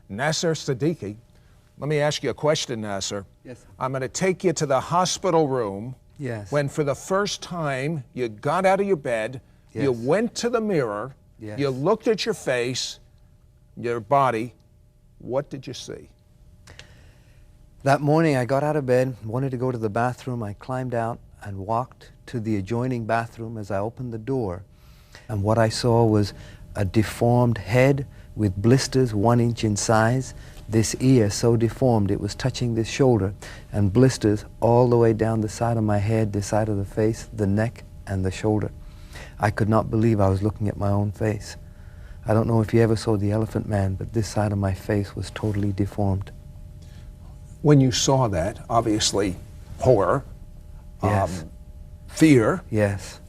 Nasir Siddiki. Let me ask you a question, Nasir. Yes. I'm going to take you to the hospital room. Yes. When for the first time you got out of your bed, Yes. you went to the mirror, Yes. you looked at your face, your body. What did you see? That morning I got out of bed, wanted to go to the bathroom. I climbed out and walked to the adjoining bathroom. As I opened the door, and what I saw was a deformed head with blisters 1 inch in size. This ear so deformed it was touching this shoulder, and blisters all the way down the side of my head, the side of the face, the neck, and the shoulder. I could not believe I was looking at my own face. I don't know if you ever saw The Elephant Man, but this side of my face was totally deformed. When you saw that, obviously, horror, Yes. fear. Yes.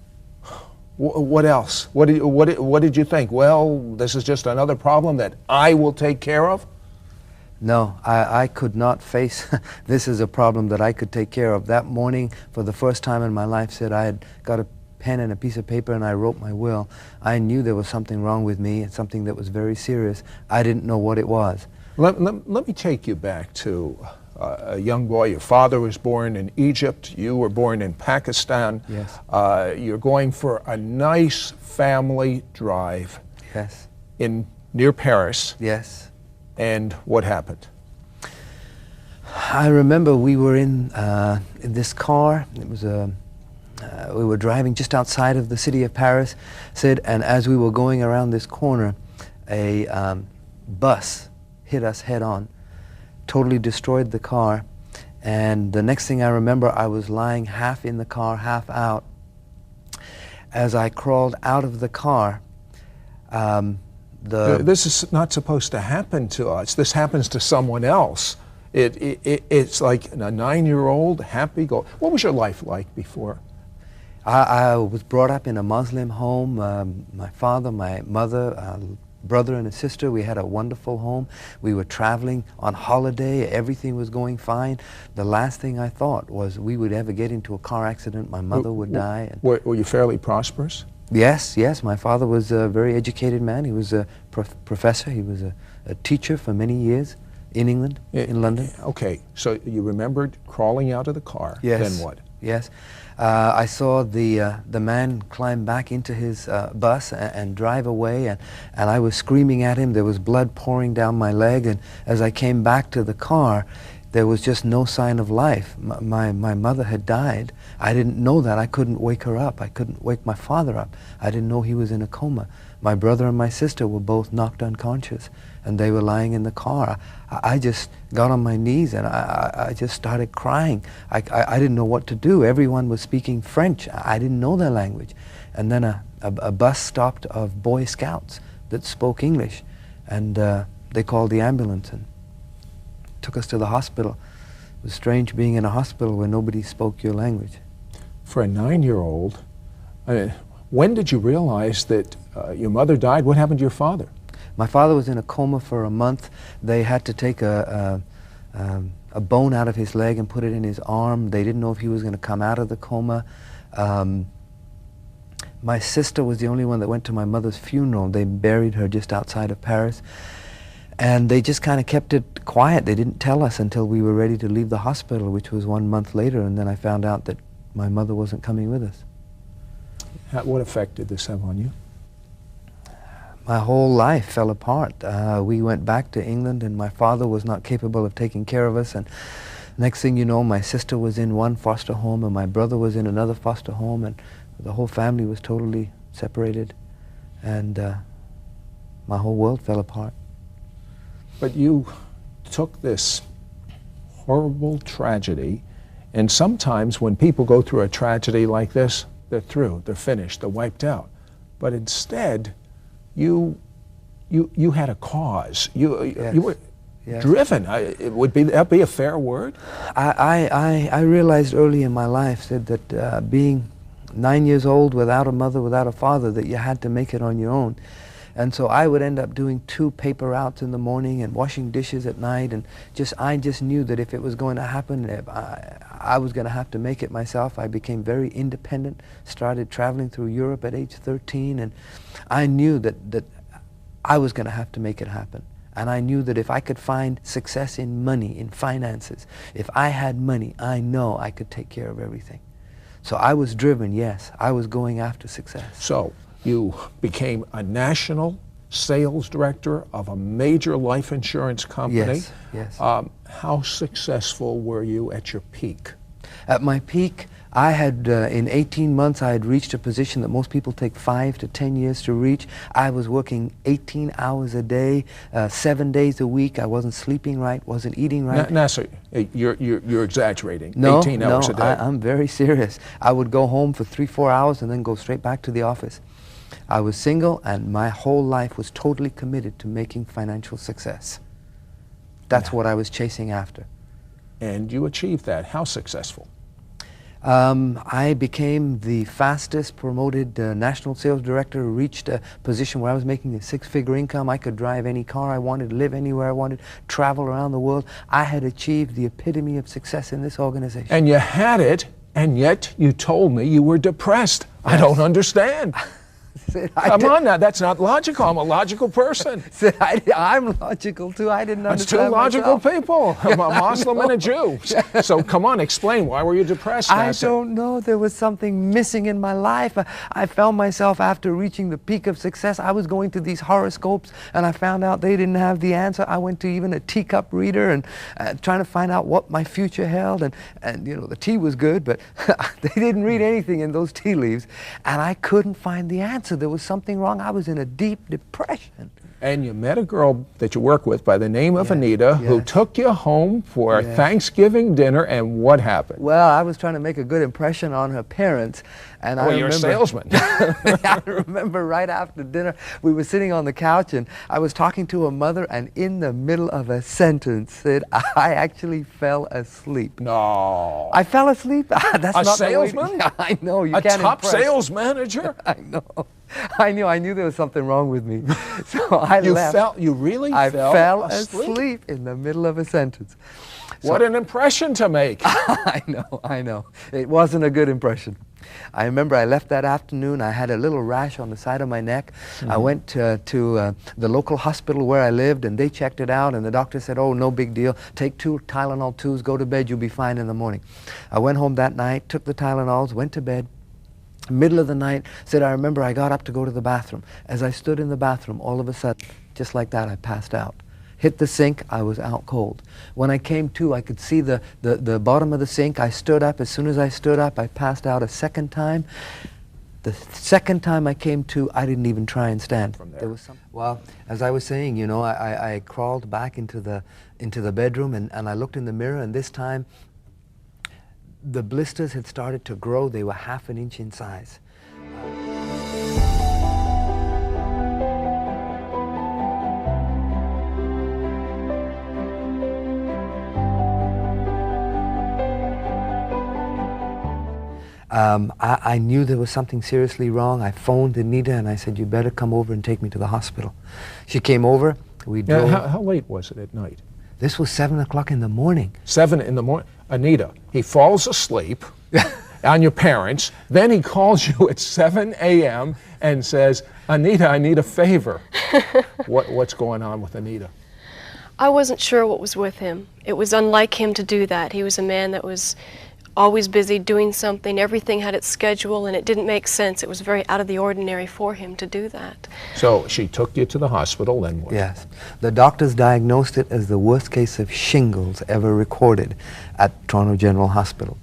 What else? What did you think? Well, this is just another problem that I will take care of? No, I could not face this is a problem that I could take care of. That morning, for the first time in my life, Sid, I had got a pen and a piece of paper and I wrote my will. I knew there was something wrong with me and something that was very serious. I didn't know what it was. Let me take you back to a young boy. Your father was born in Egypt. You were born in Pakistan. Yes. You're going for a nice family drive. Yes. Near Paris. Yes. And what happened? I remember we were in this car. It was we were driving just outside of the city of Paris, Sid, and as we were going around this corner, a bus hit us head on, totally destroyed the car, and the next thing I remember, I was lying half in the car, half out. As I crawled out of the car, this is not supposed to happen to us. This happens to someone else. It's like a 9-year-old happy go. What was your life like before? I was brought up in a Muslim home. My father, my mother, brother and a sister, we had a wonderful home. We were traveling on holiday. Everything was going fine. The last thing I thought was we would ever get into a car accident. My mother would die. Were you fairly prosperous? Yes, yes. My father was a very educated man. He was a professor. He was a teacher for many years in England, in London. Okay, so you remembered crawling out of the car. Yes. Then what? Yes. I saw the man climb back into his bus and drive away, and I was screaming at him. There was blood pouring down my leg, and as I came back to the car, there was just no sign of life. My mother had died. I didn't know that. I couldn't wake her up. I couldn't wake my father up. I didn't know he was in a coma. My brother and my sister were both knocked unconscious, and they were lying in the car. I just got on my knees and I just started crying. I didn't know what to do. Everyone was speaking French. I didn't know their language. And then a bus stopped of Boy Scouts that spoke English, and they called the ambulance and took us to the hospital. It was strange being in a hospital where nobody spoke your language. For a 9-year-old, when did you realize that your mother died? What happened to your father? My father was in a coma for a month. They had to take a bone out of his leg and put it in his arm. They didn't know if he was going to come out of the coma. My sister was the only one that went to my mother's funeral. They buried her just outside of Paris. And they just kind of kept it quiet. They didn't tell us until we were ready to leave the hospital, which was 1 month later, and then I found out that my mother wasn't coming with us. What effect did this have on you? My whole life fell apart. We went back to England, and my father was not capable of taking care of us, and next thing you know, my sister was in one foster home, and my brother was in another foster home, and the whole family was totally separated, and my whole world fell apart. But you took this horrible tragedy, and sometimes when people go through a tragedy like this, they're through, they're finished, they're wiped out. But instead, you had a cause. You were driven. That'd be a fair word? I realized early in my life that being 9 years old without a mother, without a father, that you had to make it on your own. And so I would end up doing 2 paper routes in the morning and washing dishes at night, and I just knew that if it was going to happen, I was going to have to make it myself. I became very independent, started traveling through Europe at age 13, and I knew that I was going to have to make it happen. And I knew that if I could find success in money, in finances, if I had money, I know I could take care of everything. So I was driven, yes. I was going after success. So you became a national sales director of a major life insurance company. Yes, yes. How successful were you at your peak? At my peak, I had, in 18 months, I had reached a position that most people take 5 to 10 years to reach. I was working 18 hours a day, 7 days a week. I wasn't sleeping right, wasn't eating right. Nasir, you're exaggerating. No, 18 hours a day. I'm very serious. I would go home for 3-4 hours and then go straight back to the office. I was single, and my whole life was totally committed to making financial success. That's what I was chasing after. And you achieved that. How successful? I became the fastest promoted national sales director, reached a position where I was making a 6-figure income. I could drive any car I wanted, live anywhere I wanted, travel around the world. I had achieved the epitome of success in this organization. And you had it, and yet you told me you were depressed. Yes. I don't understand. Come on now, that's not logical. I'm a logical person. I'm logical too. I didn't understand. That's two logical myself. People, a Muslim and a Jew. So come on, explain. Why were you depressed? I don't know. There was something missing in my life. I found myself, after reaching the peak of success, I was going to these horoscopes, and I found out they didn't have the answer. I went to even a teacup reader and trying to find out what my future held. And you know, the tea was good, but they didn't read anything in those tea leaves, and I couldn't find the answer. There was something wrong. I was in a deep depression. And you met a girl that you work with by the name of Anita, who took you home for Thanksgiving dinner, and what happened? Well, I was trying to make a good impression on her parents, and I you're a salesman. I remember right after dinner, we were sitting on the couch, and I was talking to her mother, and in the middle of a sentence said, I actually fell asleep. No. I fell asleep? That's a not salesman? I know, you a can't top impress. Sales manager? I know. I knew there was something wrong with me. So I left. You really I fell asleep in the middle of a sentence. What an impression to make. I know. It wasn't a good impression. I remember I left that afternoon. I had a little rash on the side of my neck. I went to the local hospital where I lived, and they checked it out, and the doctor said, oh, no big deal. Take 2 Tylenol 2s, go to bed, you'll be fine in the morning. I went home that night, took the Tylenols, went to bed. Middle of the night, said, I remember I got up to go to the bathroom. As I stood in the bathroom, all of a sudden, just like that, I passed out. Hit the sink, I was out cold. When I came to, I could see the bottom of the sink. I stood up. As soon as I stood up, I passed out a second time. The second time I came to, I didn't even try and stand. There was well, as I was saying, you know, I crawled back into the bedroom, and I looked in the mirror, and this time, the blisters had started to grow. They were ½ an inch in size. I knew there was something seriously wrong. I phoned Anita, and I said, you better come over and take me to the hospital. She came over. We drove. How late was it at night? This was 7 o'clock in the morning. 7 in the morning. Anita, he falls asleep on your parents, then he calls you at 7 a.m. and says, Anita, I need a favor. What's going on with Anita? I wasn't sure what was with him. It was unlike him to do that. He was a man that was always busy doing something. Everything had its schedule, and it didn't make sense. It was very out of the ordinary for him to do that. So she took you to the hospital, then what? Yes. The doctors diagnosed it as the worst case of shingles ever recorded at Toronto General Hospital.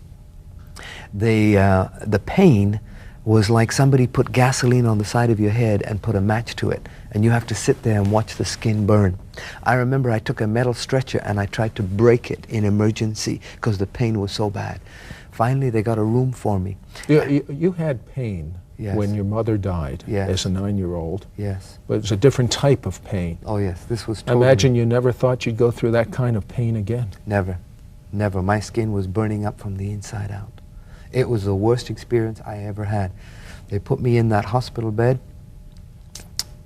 The pain was like somebody put gasoline on the side of your head and put a match to it, and you have to sit there and watch the skin burn. I remember I took a metal stretcher and I tried to break it in emergency because the pain was so bad. Finally, they got a room for me. You had pain when your mother died as a 9-year-old. Yes. But it was a different type of pain. Oh yes, this was I imagine you never thought you'd go through that kind of pain again. Never. Never. My skin was burning up from the inside out. It was the worst experience I ever had. They put me in that hospital bed,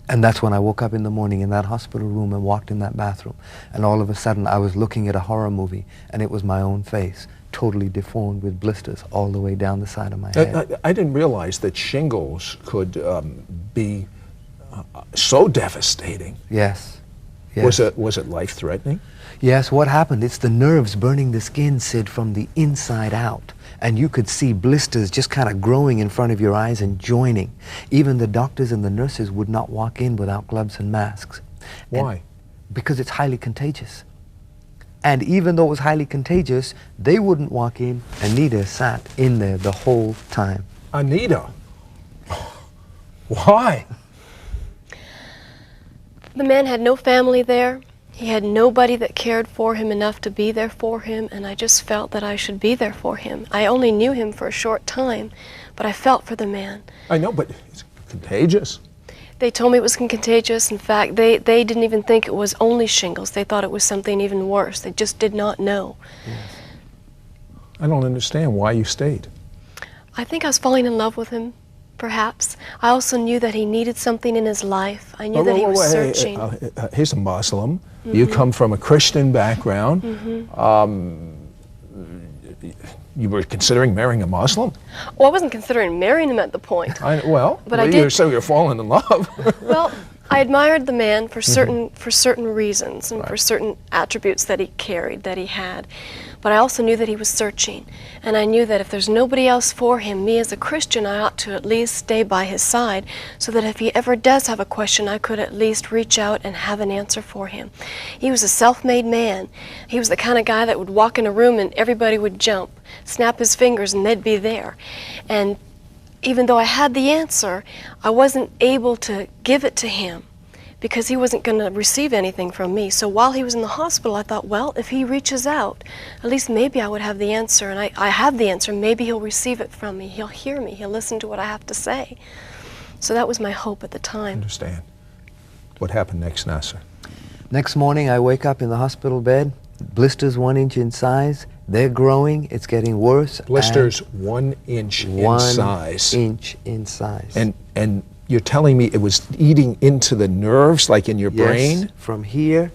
and that's when I woke up in the morning in that hospital room and walked in that bathroom. And all of a sudden I was looking at a horror movie, and it was my own face, totally deformed with blisters all the way down the side of my head. I didn't realize that shingles could be so devastating. Yes. Yes. Was it life-threatening? Yes, what happened? It's the nerves burning the skin, Sid, from the inside out. And you could see blisters just kind of growing in front of your eyes and joining. Even the doctors and the nurses would not walk in without gloves and masks. Why? Because it's highly contagious. And even though it was highly contagious, they wouldn't walk in. Anita sat in there the whole time. Anita? Why? The man had no family there. He had nobody that cared for him enough to be there for him, and I just felt that I should be there for him. I only knew him for a short time, but I felt for the man. I know, but it's contagious. They told me it was contagious. In fact, they didn't even think it was only shingles. They thought it was something even worse. They just did not know. Yes. I don't understand why you stayed. I think I was falling in love with him, perhaps. I also knew that he needed something in his life. I knew that he was searching. He's a Muslim. You come from a Christian background. You were considering marrying a Muslim? Well, I wasn't considering marrying him at the point. So you're falling in love. Well, I admired the man for certain reasons and for certain attributes that he carried, that he had. But I also knew that he was searching. And I knew that if there's nobody else for him, me as a Christian, I ought to at least stay by his side so that if he ever does have a question, I could at least reach out and have an answer for him. He was a self-made man. He was the kind of guy that would walk in a room and everybody would jump, snap his fingers, and they'd be there. And even though I had the answer, I wasn't able to give it to him because he wasn't going to receive anything from me. So while he was in the hospital, I thought, well, if he reaches out, at least maybe I would have the answer. And I have the answer. Maybe he'll receive it from me. He'll hear me. He'll listen to what I have to say. So that was my hope at the time. I understand. What happened next, Nasir? Next morning, I wake up in the hospital bed. Blisters 1 inch in size. They're growing. It's getting worse. Blisters 1 inch in size. 1 inch in size. And you're telling me it was eating into the nerves, like in your brain? Yes, from here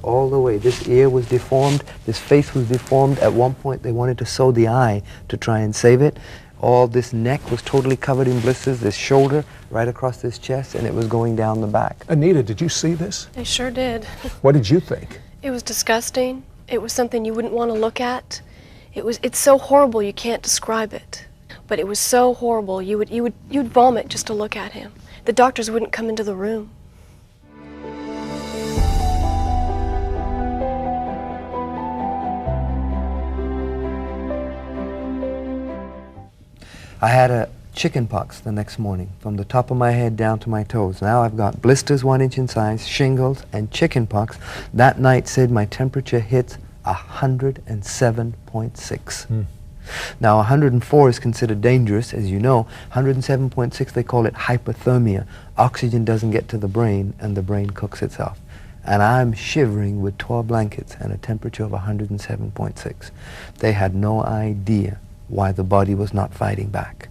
all the way. This ear was deformed. This face was deformed. At one point, they wanted to sew the eye to try and save it. All this neck was totally covered in blisters. This shoulder right across this chest, and it was going down the back. Anita, did you see this? I sure did. What did you think? It was disgusting. It was something you wouldn't want to look at. It's so horrible you can't describe it. But it was so horrible, you'd vomit just to look at him. The doctors wouldn't come into the room. I had a chicken pox the next morning, from the top of my head down to my toes. Now I've got blisters 1 inch in size, shingles, and chicken pox. That night, Sid, my temperature hit 107.6. Now 104 is considered dangerous, as you know. 107.6, they call it hypothermia. Oxygen doesn't get to the brain and the brain cooks itself. And I'm shivering with 12 blankets and a temperature of 107.6. They had no idea why the body was not fighting back.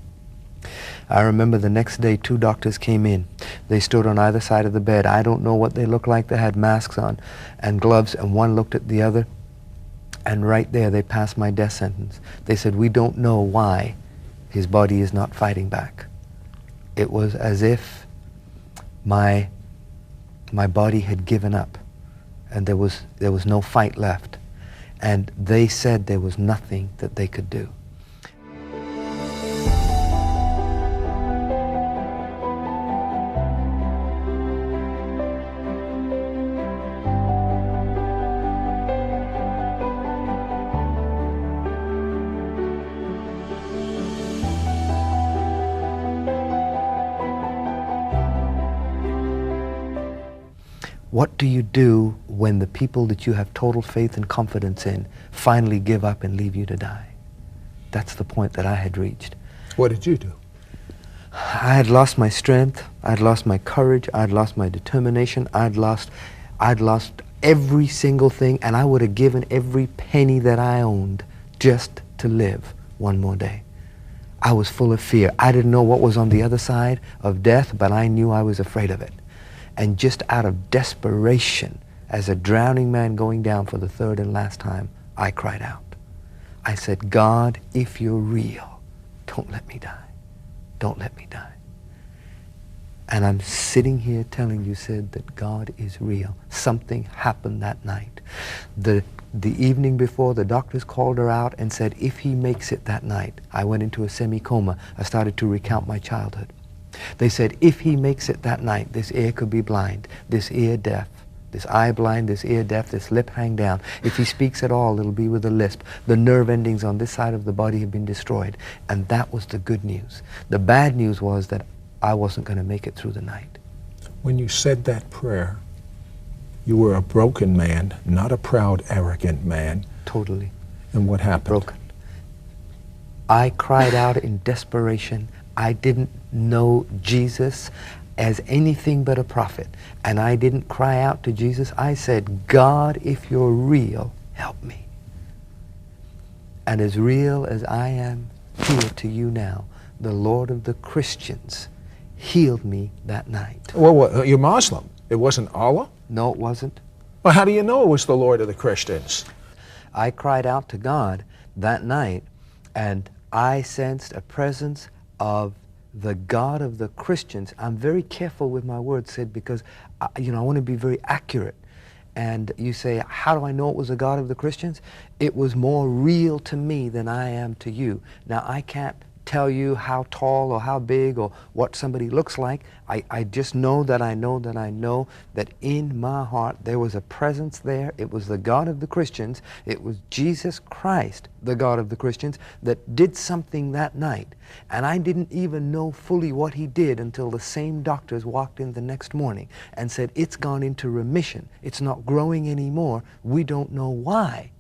I remember the next day 2 doctors came in. They stood on either side of the bed. I don't know what they looked like. They had masks on and gloves, and one looked at the other. And right there, they passed my death sentence. They said, we don't know why his body is not fighting back. It was as if my body had given up, and there was no fight left. And they said there was nothing that they could do. What do you do when the people that you have total faith and confidence in finally give up and leave you to die? That's the point that I had reached. What did you do? I had lost my strength, I'd lost my courage, I'd lost my determination, I'd lost every single thing, and I would have given every penny that I owned just to live one more day. I was full of fear. I didn't know what was on the other side of death, but I knew I was afraid of it. And just out of desperation, as a drowning man going down for the 3rd and last time, I cried out. I said, God, if you're real, don't let me die. Don't let me die. And I'm sitting here telling you, Sid, that God is real. Something happened that night. The evening before, the doctors called her out and said, if he makes it that night. I went into a semi-coma. I started to recount my childhood. They said, if he makes it that night, this ear could be blind, this ear deaf, this eye blind, this ear deaf, this lip hang down. If he speaks at all, it'll be with a lisp. The nerve endings on this side of the body have been destroyed. And that was the good news. The bad news was that I wasn't going to make it through the night. When you said that prayer, you were a broken man, not a proud, arrogant man. Totally. And what happened? Broken. I cried out in desperation. I didn't know Jesus as anything but a prophet. And I didn't cry out to Jesus. I said, God, if you're real, help me. And as real as I am here to you now, the Lord of the Christians healed me that night. Well, you're Muslim. It wasn't Allah? No, it wasn't. Well, how do you know it was the Lord of the Christians? I cried out to God that night, and I sensed a presence of the God of the Christians. I'm very careful with my words, Sid, because I want to be very accurate. And you say, how do I know it was the God of the Christians? It was more real to me than I am to you. Now, I can't tell you how tall or how big or what somebody looks like. I just know that I know that in my heart there was a presence there. It was the God of the Christians. It was Jesus Christ, the God of the Christians, that did something that night. And I didn't even know fully what he did until the same doctors walked in the next morning and said, it's gone into remission. It's not growing anymore. We don't know why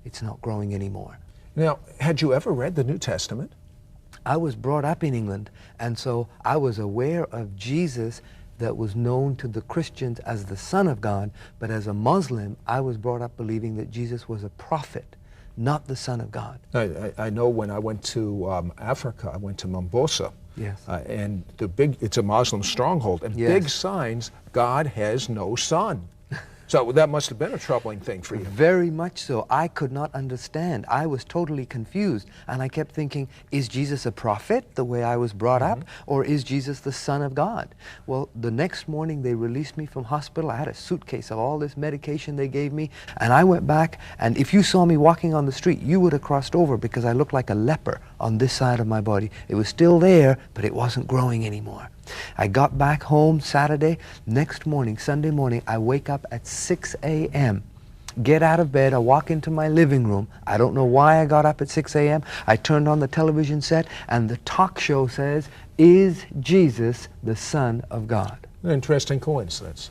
it's not growing anymore. Now, had you ever read the New Testament? I was brought up in England, and so I was aware of Jesus that was known to the Christians as the Son of God, but as a Muslim, I was brought up believing that Jesus was a prophet, not the Son of God. I know when I went to Africa, I went to Mombasa. Yes. And it's a Muslim stronghold, and Yes. big signs, God has no son. So that must have been a troubling thing for you. Very much so. I could not understand. I was totally confused. And I kept thinking, is Jesus a prophet, the way I was brought up? Or is Jesus the Son of God? Well, the next morning they released me from hospital. I had a suitcase of all this medication they gave me. And I went back, and if you saw me walking on the street, you would have crossed over because I looked like a leper on this side of my body. It was still there, but it wasn't growing anymore. I got back home Saturday. Next morning, Sunday morning, I wake up at 6 a.m. Get out of bed, I walk into my living room. I don't know why I got up at 6 a.m. I turned on the television set, and the talk show says, is Jesus the Son of God? An interesting coincidence.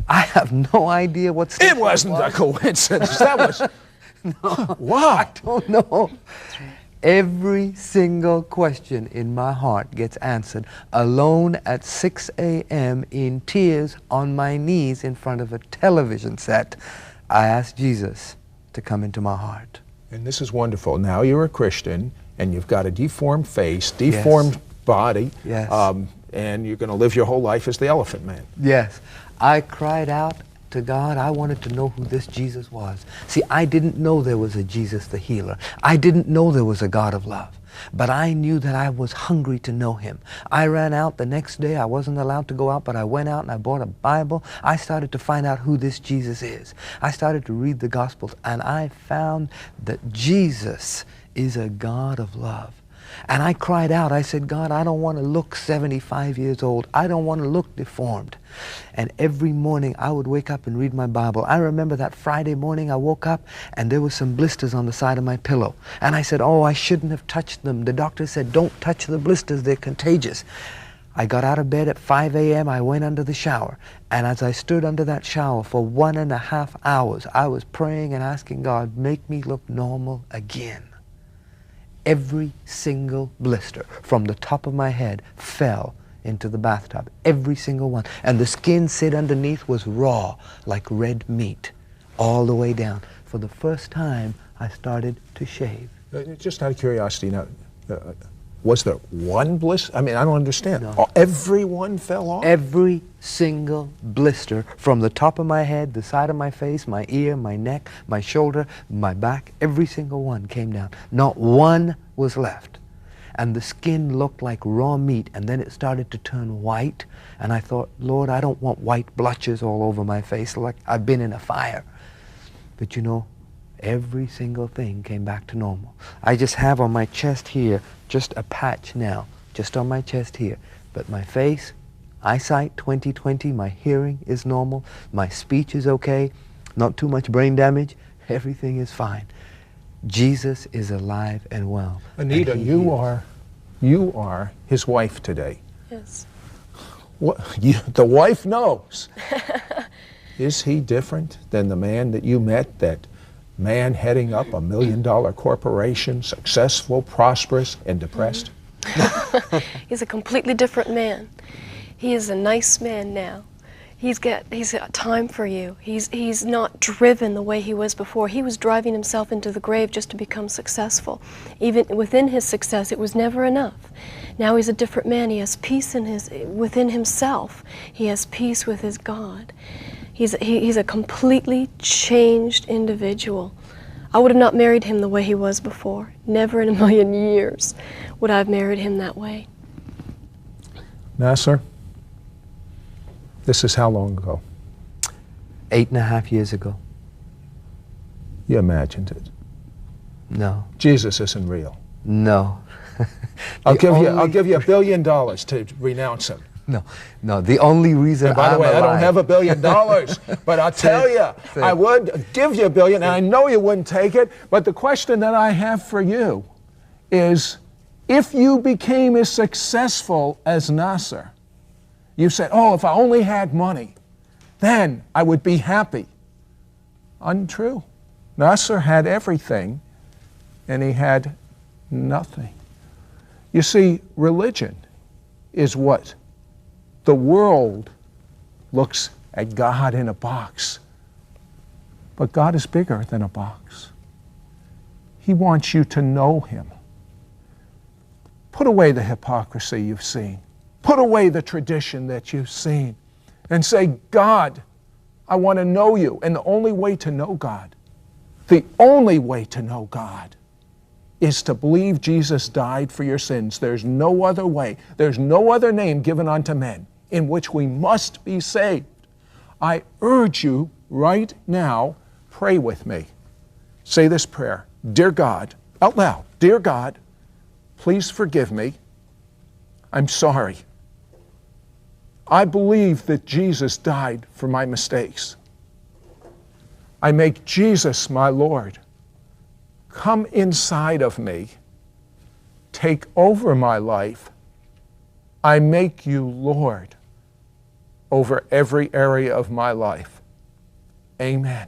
I have no idea what It wasn't a coincidence. That was... No, wow. I don't know. Every single question in my heart gets answered alone at 6 a.m. in tears on my knees in front of a television set. I asked Jesus to come into my heart. And this is wonderful. Now you're a Christian, and you've got a deformed face, deformed body, Yes. And you're going to live your whole life as the Elephant Man. Yes. I cried out to God. I wanted to know who this Jesus was. See, I didn't know there was a Jesus the healer. I didn't know there was a God of love. But I knew that I was hungry to know him. I ran out the next day. I wasn't allowed to go out, but I went out and I bought a Bible. I started to find out who this Jesus is. I started to read the Gospels, and I found that Jesus is a God of love. And I cried out. I said, God, I don't want to look 75 years old. I don't want to look deformed. And every morning I would wake up and read my Bible. I remember that Friday morning I woke up and there were some blisters on the side of my pillow. And I said, oh, I shouldn't have touched them. The doctor said, don't touch the blisters, they're contagious. I got out of bed at 5 a.m. I went under the shower. And as I stood under that shower for 1.5 hours, I was praying and asking God, make me look normal again. Every single blister from the top of my head fell into the bathtub. Every single one. And the skin sit underneath was raw, like red meat, all the way down. For the first time, I started to shave. Just out of curiosity, now, was there one blister? I mean, I don't understand. No. Every one fell off? Every single blister from the top of my head, the side of my face, my ear, my neck, my shoulder, my back, every single one came down. Not one was left. and the skin looked like raw meat, and then it started to turn white. And I thought, Lord, I don't want white blotches all over my face like I've been in a fire. But you know, every single thing came back to normal. I just have on my chest here just a patch now, just on my chest here. But my face, eyesight 20/20, my hearing is normal, my speech is okay, not too much brain damage, everything is fine. Jesus is alive and well. Anita, and you are his wife today. Yes. The wife knows. Is he different than the man that you met, that man heading up $1 million corporation, successful, prosperous, and depressed? He's a completely different man. He is a nice man now. He's got time for you. He's not driven the way he was before. He was driving himself into the grave just to become successful. Even within his success, it was never enough. Now he's a different man. He has peace within himself. He has peace with his God. He's a completely changed individual. I would have not married him the way he was before. Never in a million years would I have married him that way. Nasir, this is how long ago? 8.5 years ago. You imagined it. No. Jesus isn't real. No. I'll give you $1 billion to renounce him. No, the only reason and by the way, alive, I don't have $1 billion, but I'll tell you, I would give you $1 billion, and I know you wouldn't take it, but the question that I have for you is, if you became as successful as Nasir, you said, oh, if I only had money, then I would be happy. Untrue. Nasir had everything, and he had nothing. You see, religion is what the world looks at God in a box. But God is bigger than a box. He wants you to know him. Put away the hypocrisy you've seen. Put away the tradition that you've seen. And say, God, I want to know you. And the only way to know God, the only way to know God, is to believe Jesus died for your sins. There's no other way. There's no other name given unto men in which we must be saved. I urge you right now, pray with me. Say this prayer. Dear God, out loud, dear God, please forgive me. I'm sorry. I believe that Jesus died for my mistakes. I make Jesus my Lord. Come inside of me. Take over my life. I make you Lord over every area of my life. Amen.